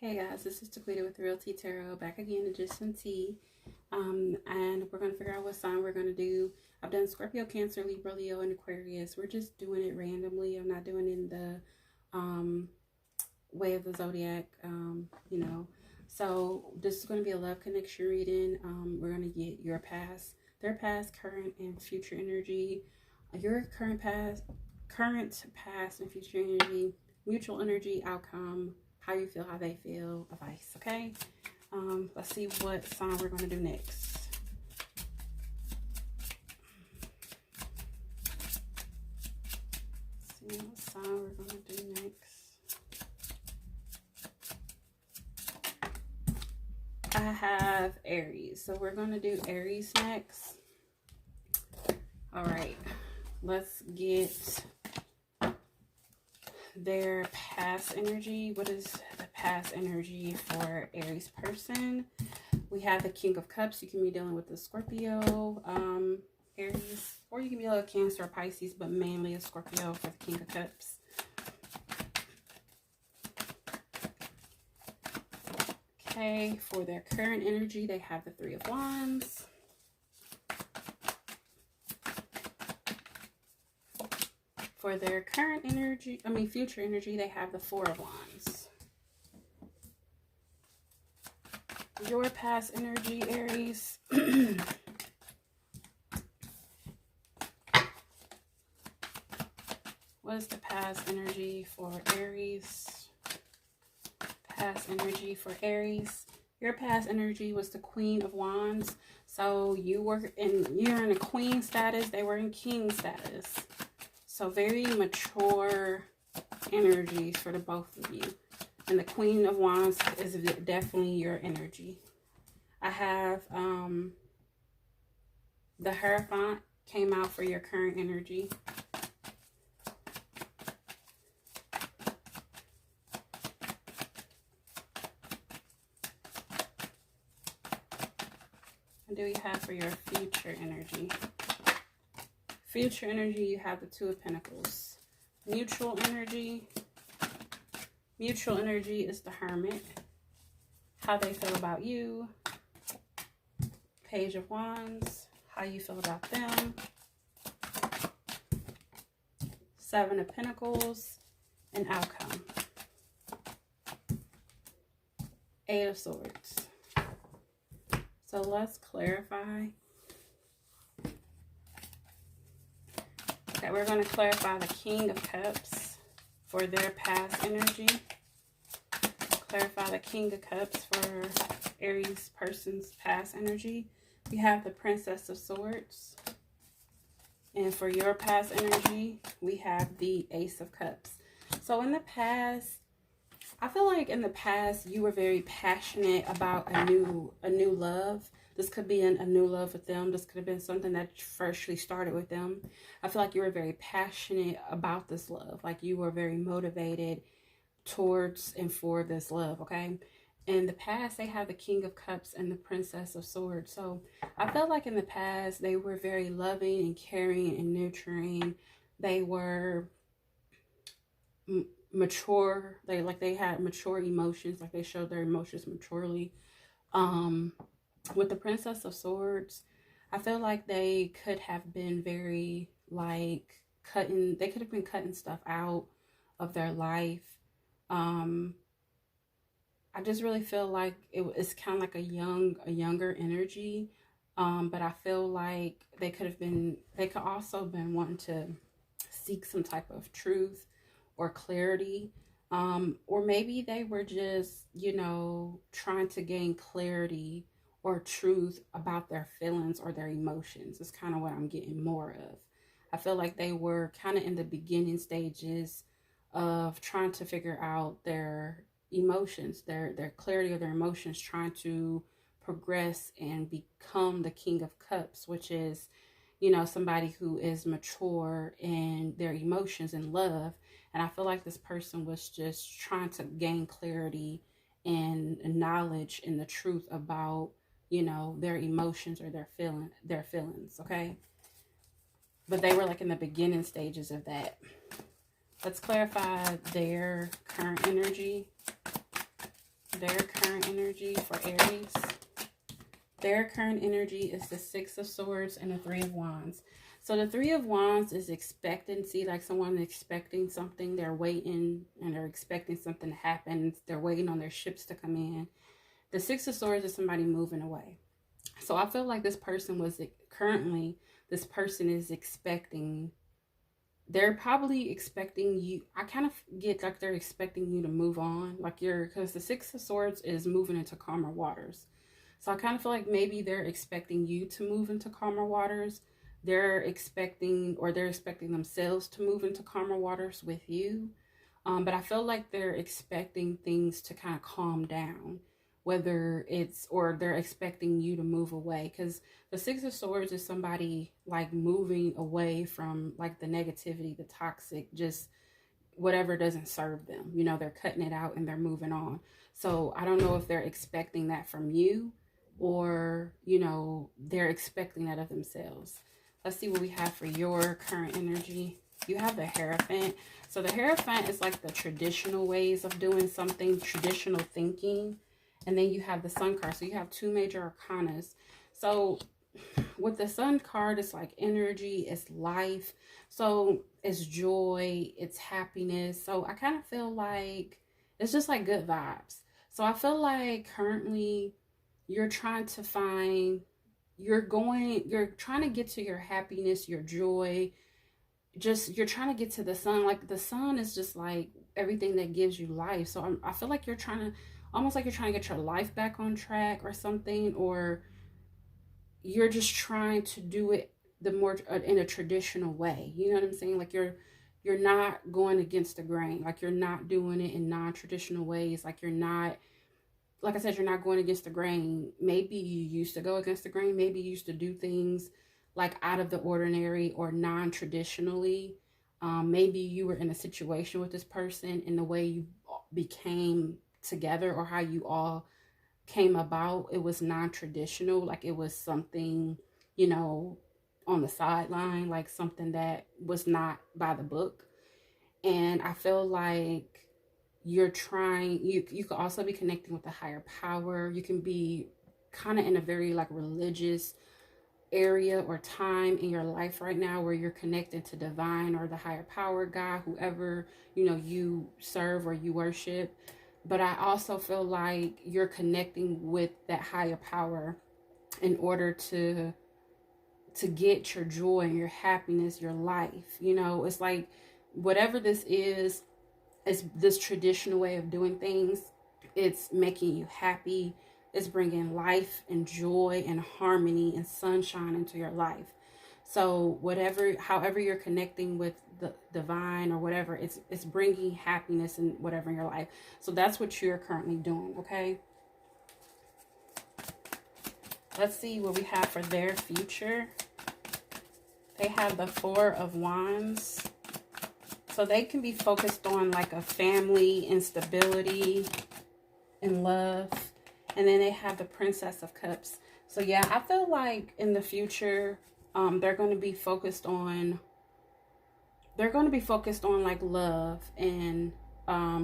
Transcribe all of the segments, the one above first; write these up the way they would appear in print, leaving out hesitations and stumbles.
Hey guys, this is Taquita with Real Tea Tarot, back again to just some tea. And we're going to figure out what sign we're going to do. I've done Scorpio, Cancer, Libra, Leo, and Aquarius. We're just doing it randomly. I'm not doing it in the way of the zodiac, So this is going to be a love connection reading. We're going to get your past, their past, current, and future energy. Your current, past, and future energy, mutual energy, outcome, how you feel, how they feel, advice, okay? Let's see what sign we're going to do next. Let's see what sign we're going to do next. I have Aries, so we're going to do Aries next. All right, let's get their past energy. What is the past energy for Aries person? We have the King of Cups. You can be dealing with the Scorpio, Aries, or you can be like Cancer or Pisces, but mainly a Scorpio for the King of Cups. Okay, for their current energy, they have the Three of Wands. For their current energy, future energy, they have the Four of Wands. Your past energy, Aries. What is the past energy for Aries? Past energy for Aries. Your past energy was the Queen of Wands. So you're in a queen status. They were in king status. So very mature energies for the both of you. And the Queen of Wands is definitely your energy. I have the Hierophant came out for your current energy. What do we have for your future energy? Future energy, you have the Two of Pentacles. Mutual energy. Mutual energy is the Hermit. How they feel about you. Page of Wands. How you feel about them. Seven of Pentacles. And outcome. Eight of Swords. So let's clarify. Okay, we're going to clarify the King of Cups for their past energy. Clarify the King of Cups for Aries person's past energy. We have the Princess of Swords. And for your past energy, we have the Ace of Cups. So in the past, I feel like in the past you were very passionate about a new love. This could be a new love with them. This could have been something that freshly started with them. I feel like you were very passionate about this love. Like you were very motivated towards and for this love, okay? In the past, they have the King of Cups and the Princess of Swords. So I felt like in the past, they were very loving and caring and nurturing. They were mature. They had mature emotions. Like they showed their emotions maturely. With the Princess of Swords, I feel like they could have been very they could have been cutting stuff out of their life. I just really feel like it's kind of like a younger energy. But I feel like they could also been wanting to seek some type of truth or clarity. Or maybe they were just, trying to gain clarity or truth about their feelings or their emotions. It's kind of what I'm getting more of. I feel like they were kind of in the beginning stages of trying to figure out their emotions, their clarity of their emotions, trying to progress and become the King of Cups, which is, somebody who is mature in their emotions and love. And I feel like this person was just trying to gain clarity and knowledge and the truth about, their emotions or their feelings, okay? But they were like in the beginning stages of that. Let's clarify their current energy. their current energy for Aries. Their current energy is the Six of Swords and the Three of Wands. So the Three of Wands is expectancy, like someone expecting something. They're waiting and they're expecting something to happen. They're waiting on their ships to come in. The Six of Swords is somebody moving away. So I feel like this person this person is expecting, they're probably expecting you. I kind of get like they're expecting you to move on. Like because the Six of Swords is moving into calmer waters. So I kind of feel like maybe they're expecting you to move into calmer waters. They're expecting themselves to move into calmer waters with you. But I feel like they're expecting things to kind of calm down, or they're expecting you to move away. Because the Six of Swords is somebody like moving away from like the negativity, the toxic, just whatever doesn't serve them. They're cutting it out and they're moving on. So I don't know if they're expecting that from you, or they're expecting that of themselves. Let's see what we have for your current energy. You have the Hierophant. So the Hierophant is like the traditional ways of doing something, traditional thinking. And then you have the Sun card. So you have two major arcanas. So with the Sun card, it's like energy, it's life. So it's joy, it's happiness. So I kind of feel like it's just like good vibes. So I feel like currently you're trying to get to your happiness, your joy. You're trying to get to the sun. Like the sun is just like everything that gives you life. So I feel like you're almost like you're trying to get your life back on track or something, or you're just trying to do it in a traditional way. You know what I'm saying? Like you're not going against the grain. Like you're not doing it in non-traditional ways. Like I said, you're not going against the grain. Maybe you used to go against the grain. Maybe you used to do things like out of the ordinary or non-traditionally. Maybe you were in a situation with this person, and the way you became together or how you all came about, it was non-traditional. Like it was something, on the sideline, like something that was not by the book. And I feel like you could also be connecting with a higher power. You can be kind of in a very like religious area or time in your life right now where you're connected to divine or the higher power, God, whoever you serve or you worship. But I also feel like you're connecting with that higher power in order to get your joy and your happiness, your life. It's like whatever this is this traditional way of doing things. It's making you happy. It's bringing life and joy and harmony and sunshine into your life. So however you're connecting with the divine or whatever, it's bringing happiness and whatever in your life. So that's what you're currently doing, okay? Let's see what we have for their future. They have the Four of Wands. So they can be focused on like a family and stability and love. And then they have the Princess of Cups. So yeah, I feel like in the future, they're going to be focused on like love and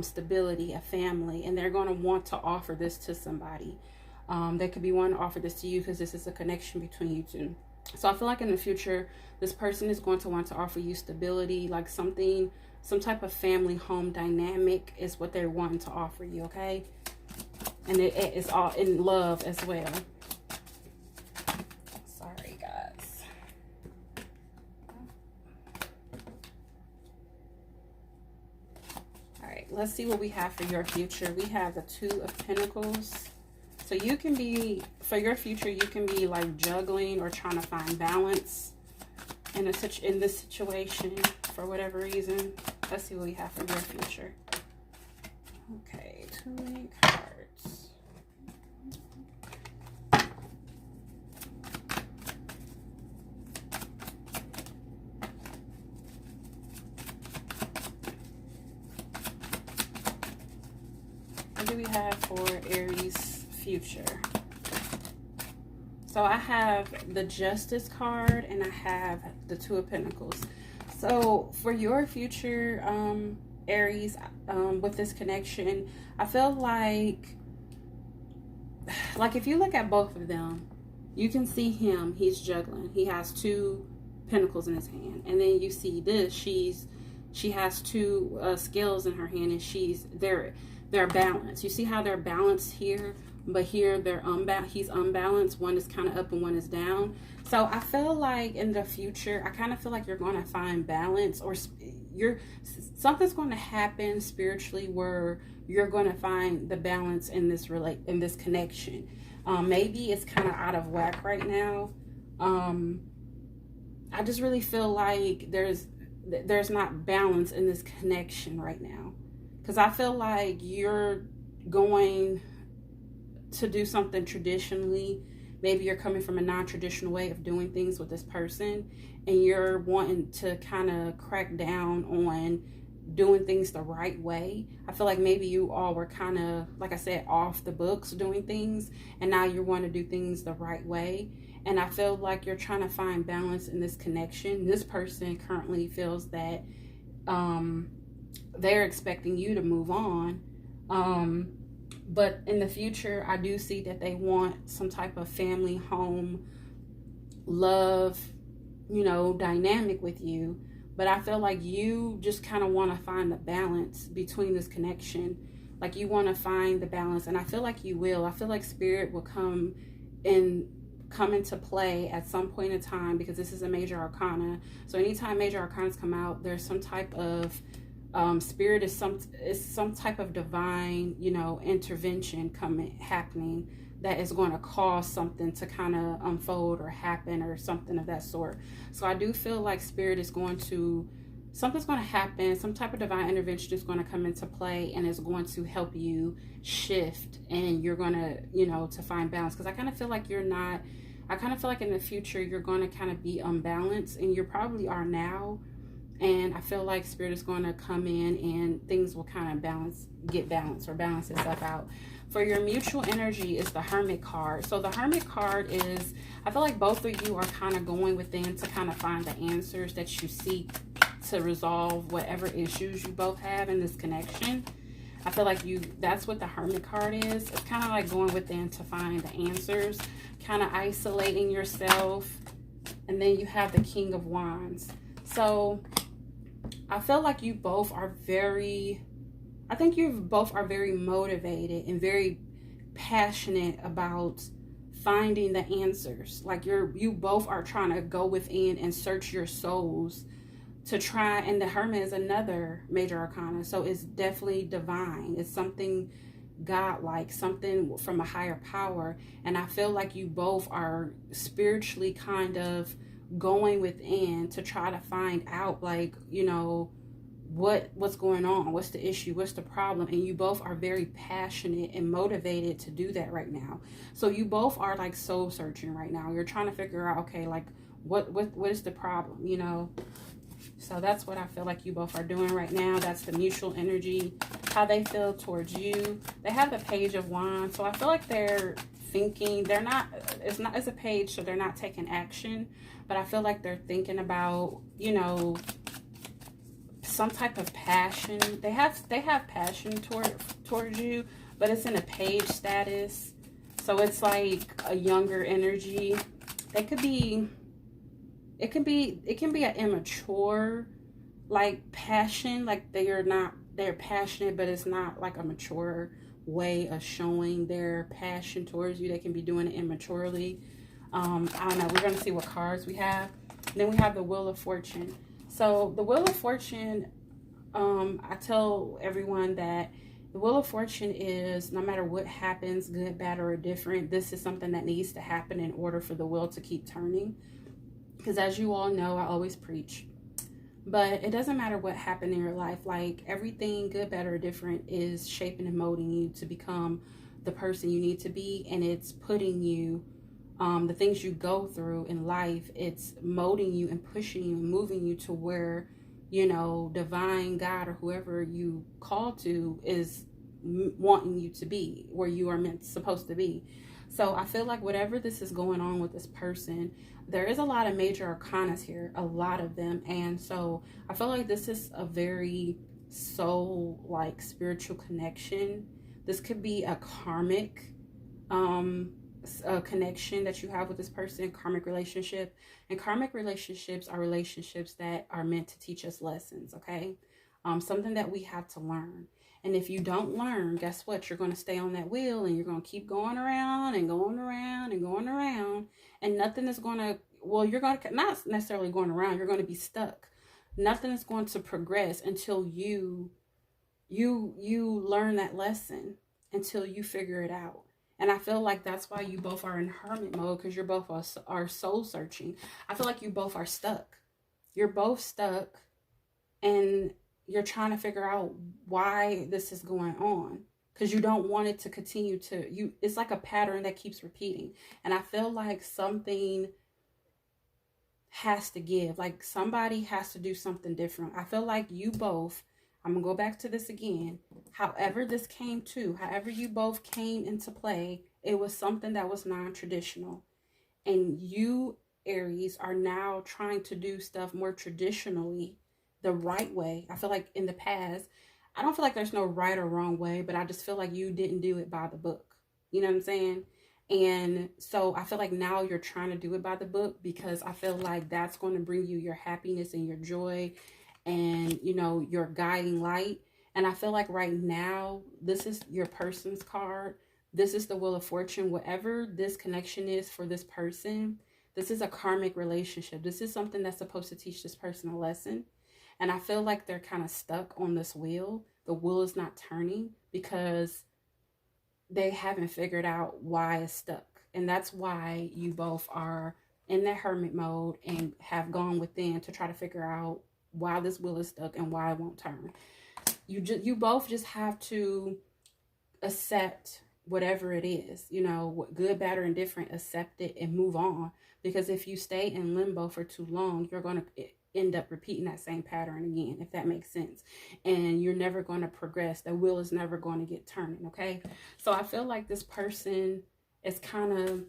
stability, a family, and they're going to want to offer this to somebody. They could be wanting to offer this to you because this is a connection between you two. So I feel like in the future, this person is going to want to offer you stability, like some type of family home dynamic is what they're wanting to offer you, okay? And it is all in love as well. Sorry, guys. All right, let's see what we have for your future. We have the Two of Pentacles. So you can be, for your future, you can be like juggling or trying to find balance in this situation for whatever reason. Let's see what we have for your future. Okay, 2 cards. What do we have for Aries future? So I have the Justice card and I have the Two of Pentacles. So for your future, Aries, with this connection, I feel like like if you look at both of them, you can see him, he's juggling. He has two pentacles in his hand. And then you see this, she has two scales in her hand, and they're balanced. You see how they're balanced here, but here they're he's unbalanced. One is kind of up and one is down. So I feel like in the future, I kind of feel like you're going to find balance, or something's going to happen spiritually where you're going to find the balance in this connection. Maybe it's kind of out of whack right now. I just really feel like there's not balance in this connection right now, because I feel like you're going to do something traditionally. Maybe you're coming from a non-traditional way of doing things with this person, and you're wanting to kind of crack down on doing things the right way. I feel like maybe you all were kind of, like I said, off the books doing things, and now you want to do things the right way. And I feel like you're trying to find balance in this connection. This person currently feels that they're expecting you to move on. But in the future, I do see that they want some type of family, home, love, dynamic with you. But I feel like you just kind of want to find the balance between this connection. Like you want to find the balance, and I feel like you will. I feel like spirit will come into play at some point in time, because this is a major arcana. So anytime major arcanas come out, there's some type of spirit is some type of divine, intervention happening that is going to cause something to kind of unfold or happen or something of that sort. So I do feel like spirit is something's going to happen, some type of divine intervention is going to come into play, and is going to help you shift, and you're going to, to find balance. Because I kind of feel like in the future, you're going to kind of be unbalanced, and you probably are now. And I feel like spirit is going to come in and things will kind of balance itself out. For your mutual energy is the Hermit card. So the Hermit card is, I feel like both of you are kind of going within to kind of find the answers that you seek to resolve whatever issues you both have in this connection. I feel like that's what the Hermit card is. It's kind of like going within to find the answers, kind of isolating yourself. And then you have the King of Wands. So I feel like you both are very motivated and very passionate about finding the answers. Like you both are trying to go within and search your souls to try. And the Hermit is another major arcana, so it's definitely divine. It's something godlike, something from a higher power. And I feel like you both are spiritually kind of going within to try to find out, like, what's going on, what's the issue, what's the problem. And you both are very passionate and motivated to do that right now. So you both are like soul searching right now. You're trying to figure out, okay, like what is the problem, So that's what I feel like you both are doing right now. That's the mutual energy, how they feel towards you. They have the Page of Wands, so I feel like they're thinking. It's a page, so they're not taking action, but I feel like they're thinking about, some type of passion. They have passion towards you, but it's in a page status, so it's like a younger energy. It can be an immature like passion, like they're passionate, but it's not like a mature way of showing their passion towards you. They can be doing it immaturely. I don't know. We're going to see what cards we have. Then we have the Wheel of Fortune. So the Wheel of Fortune, I tell everyone that the Wheel of Fortune is, no matter what happens, good, bad, or indifferent, this is something that needs to happen in order for the wheel to keep turning. Because as you all know, I always preach. But it doesn't matter what happened in your life. Like, everything, good, bad, or different, is shaping and molding you to become the person you need to be. And it's putting you, the things you go through in life, it's molding you and pushing you and moving you to where, divine God or whoever you call to is wanting you to be, where you are supposed to be. So I feel like whatever this is going on with this person, there is a lot of major arcanas here, a lot of them. And so I feel like this is a very soul, like, spiritual connection. This could be a karmic a connection that you have with this person, karmic relationship. And karmic relationships are relationships that are meant to teach us lessons, okay? Something that we have to learn. And if you don't learn, guess what? You're going to stay on that wheel and you're going to keep going around and going around and going around. And nothing is going to, well, you're going to, not necessarily going around, you're going to be stuck. Nothing is going to progress until you learn that lesson, until you figure it out. And I feel like that's why you both are in hermit mode, because you're both are soul searching. I feel like you both are stuck. You're both stuck and you're trying to figure out why this is going on, because you don't want it to continue to, it's like a pattern that keeps repeating. And I feel like something has to give, like somebody has to do something different. I feel like you both, I'm gonna go back to this again, however you both came into play, it was something that was non-traditional. And you, Aries, are now trying to do stuff more traditionally, the right way. I feel like in the past, I don't feel like there's no right or wrong way, but I just feel like you didn't do it by the book. You know what I'm saying? And so I feel like now you're trying to do it by the book, because I feel like that's going to bring you your happiness and your joy and, you know, your guiding light. And I feel like right now, this is your person's card. This is the Wheel of Fortune. Whatever this connection is for this person, this is a karmic relationship. This is something that's supposed to teach this person a lesson. And I feel like they're kind of stuck on this wheel. The wheel is not turning because they haven't figured out why it's stuck. And that's why you both are in that hermit mode and have gone within to try to figure out why this wheel is stuck and why it won't turn. You both just have to accept whatever it is, you know, good, bad, or indifferent, accept it and move on. Because if you stay in limbo for too long, you're going to end up repeating that same pattern again, if that makes sense. And you're never going to progress. The wheel is never going to get turning, okay? So I feel like this person is kind of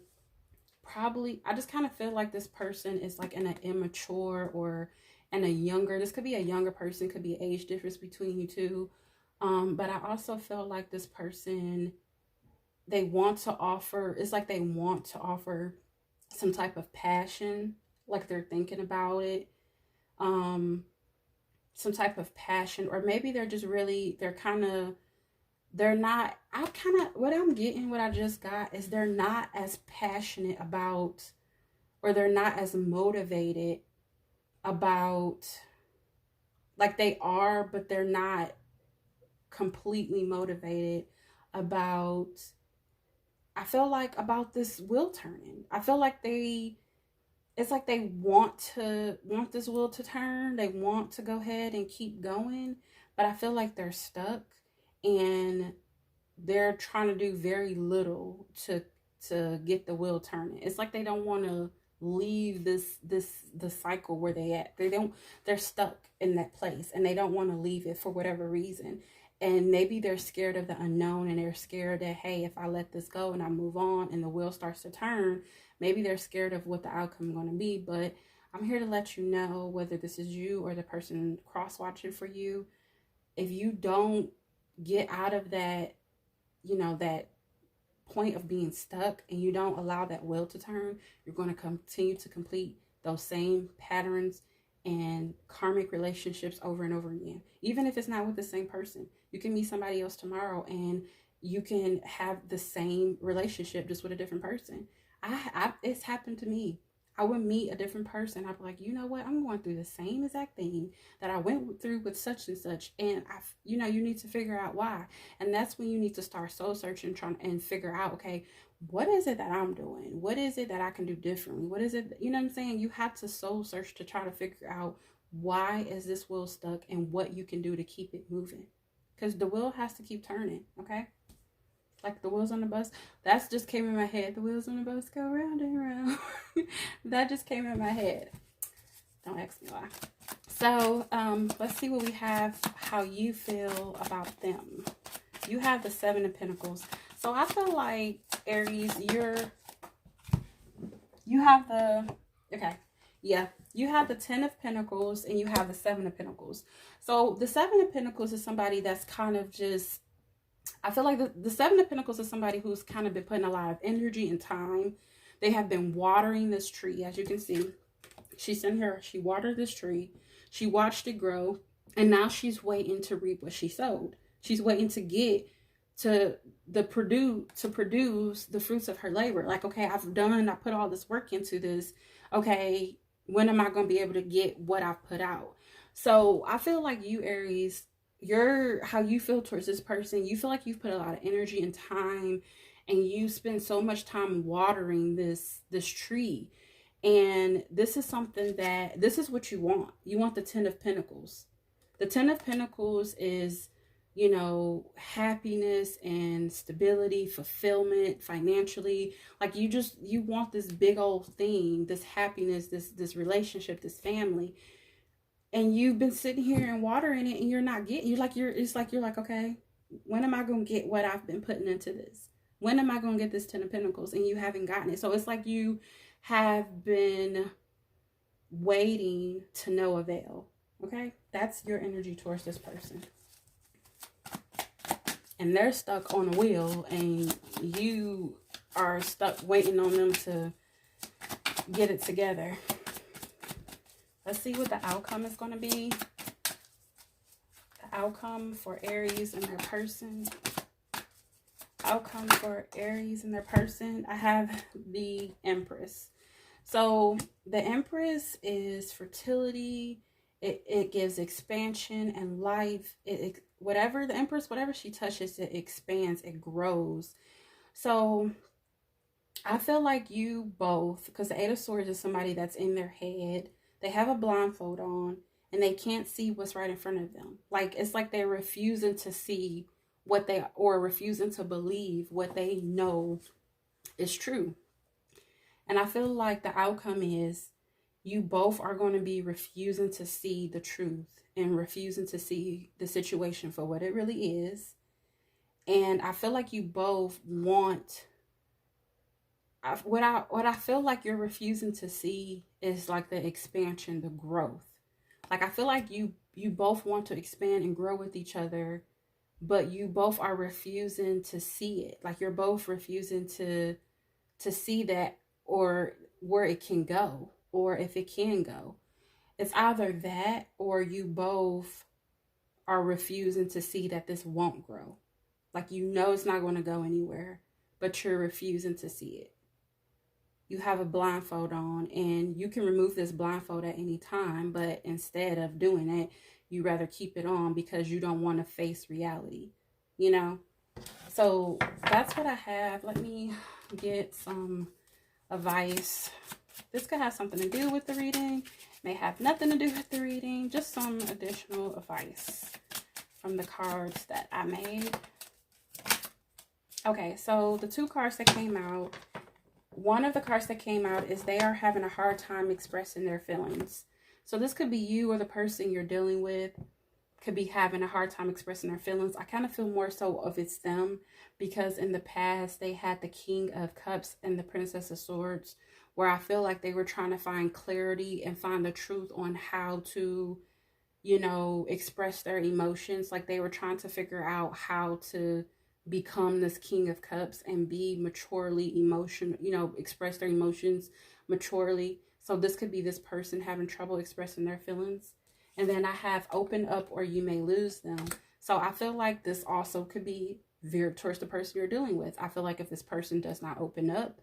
I just kind of feel like this person is like in an immature or in a younger, this could be a younger person, could be an age difference between you two. But I also feel like this person, they want to offer, it's like they want to offer some type of passion, like they're thinking about it. Some type of passion, or maybe they're just really, they're not, what I'm getting, what I just got is they're not as passionate about, or they're not as motivated about, like they are, but they're not completely motivated about, I feel like, about this wheel turning. I feel like it's like they want this wheel to turn. They want to go ahead and keep going, but I feel like they're stuck and they're trying to do very little to get the wheel turning. It's like they don't want to leave the cycle where they at. They're stuck in that place and they don't want to leave it for whatever reason. And maybe they're scared of the unknown, and they're scared that, hey, if I let this go and I move on and the wheel starts to turn, maybe they're scared of what the outcome is going to be. But I'm here to let you know, whether this is you or the person cross-watching for you, if you don't get out of that, you know, that point of being stuck, and you don't allow that wheel to turn, you're going to continue to complete those same patterns and karmic relationships over and over again. Even if it's not with the same person, you can meet somebody else tomorrow and you can have the same relationship just with a different person. It's happened to me. I would meet a different person. I'd be like, you know what? I'm going through the same exact thing that I went through with such and such. And you need to figure out why. And that's when you need to start soul searching, trying and figure out, okay, what is it that I'm doing? What is it that I can do differently? What is it? You know what I'm saying? You have to soul search to try to figure out, why is this wheel stuck and what you can do to keep it moving. Because the wheel has to keep turning, okay? Like the wheels on the bus. That's just came in my head. The wheels on the bus go round and round. That just came in my head. Don't ask me why. So let's see what we have, how you feel about them. You have the Seven of Pentacles. So I feel like, Aries, you have the, okay, yeah, you have the 10 of Pentacles and you have the 7 of Pentacles. So the 7 of Pentacles is somebody that's kind of just I feel like the Seven of Pentacles is somebody who's kind of been putting a lot of energy and time. They have been watering this tree, as you can see. She's in here. She watered this tree. She watched it grow. And now she's waiting to reap what she sowed. She's waiting to get to produce the fruits of her labor. Like, okay, I put all this work into this. Okay, when am I going to be able to get what I've put out? So I feel like you, Aries, how you feel towards this person, you feel like you've put a lot of energy and time, and you spend so much time watering this tree. And this is this is what you want. You want the Ten of Pentacles. The Ten of Pentacles is, you know, happiness and stability, fulfillment financially. Like, you want this big old thing, this happiness, this relationship, this family. And you've been sitting here and watering it, and you're not getting, it's like, you're like, okay, when am I going to get what I've been putting into this? When am I going to get this Ten of Pentacles? And you haven't gotten it. So it's like you have been waiting to no avail. Okay, that's your energy towards this person. And they're stuck on a wheel, and you are stuck waiting on them to get it together. Let's see what the outcome is going to be. The outcome for Aries and their person. Outcome for Aries and their person. I have the Empress. So the Empress is fertility. It gives expansion and life. Whatever the Empress, whatever she touches, it expands, it grows. So I feel like you both, because the Eight of Swords is somebody that's in their head. They have a blindfold on, and they can't see what's right in front of them. Like, it's like they're refusing to see or refusing to believe what they know is true. And I feel like the outcome is you both are going to be refusing to see the truth and refusing to see the situation for what it really is. And I feel like you both want, what I feel like you're refusing to see is like the expansion, the growth. Like, I feel like you both want to expand and grow with each other, but you both are refusing to see it. Like, you're both refusing to see that, or where it can go, or if it can go. It's either that, or you both are refusing to see that this won't grow. Like, you know it's not going to go anywhere, but you're refusing to see it. You have a blindfold on, and you can remove this blindfold at any time, but instead of doing it, you rather keep it on because you don't want to face reality, you know? So that's what I have. Let me get some advice. This could have something to do with the reading, may have nothing to do with the reading, just some additional advice from the cards that I made. Okay, so the two cards that came out, one of the cards that came out is they are having a hard time expressing their feelings. So this could be you, or the person you're dealing with could be having a hard time expressing their feelings. I kind of feel more so of it's them, because in the past they had the King of Cups and the Princess of Swords, where I feel like they were trying to find clarity and find the truth on how to, you know, express their emotions. Like, they were trying to figure out how to become this King of Cups and be maturely emotional, you know, express their emotions maturely. So this could be this person having trouble expressing their feelings. And then I have open up, or you may lose them. So I feel like this also could be veered towards the person you're dealing with. I feel like if this person does not open up,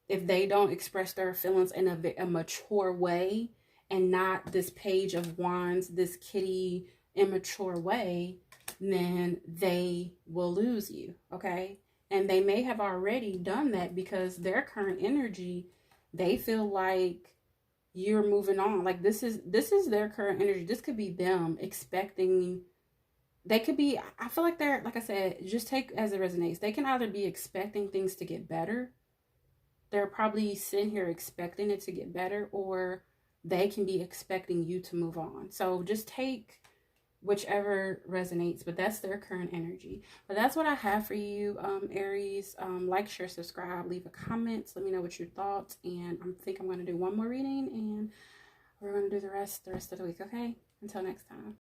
if they don't express their feelings in a mature way, and not this Page of Wands, this kitty immature way, then they will lose you, okay? And they may have already done that, because their current energy, they feel like you're moving on. Like, this is their current energy. This could be them expecting, they could be, I feel like they're, like I said, just take as it resonates. They can either be expecting things to get better. They're probably sitting here expecting it to get better, or they can be expecting you to move on. So just take whichever resonates, but that's their current energy. But that's what I have for you, Aries. Like, share, subscribe, leave a comment, let me know what your thoughts. And I think I'm going to do one more reading, and we're going to do the rest of the week. Okay, until next time.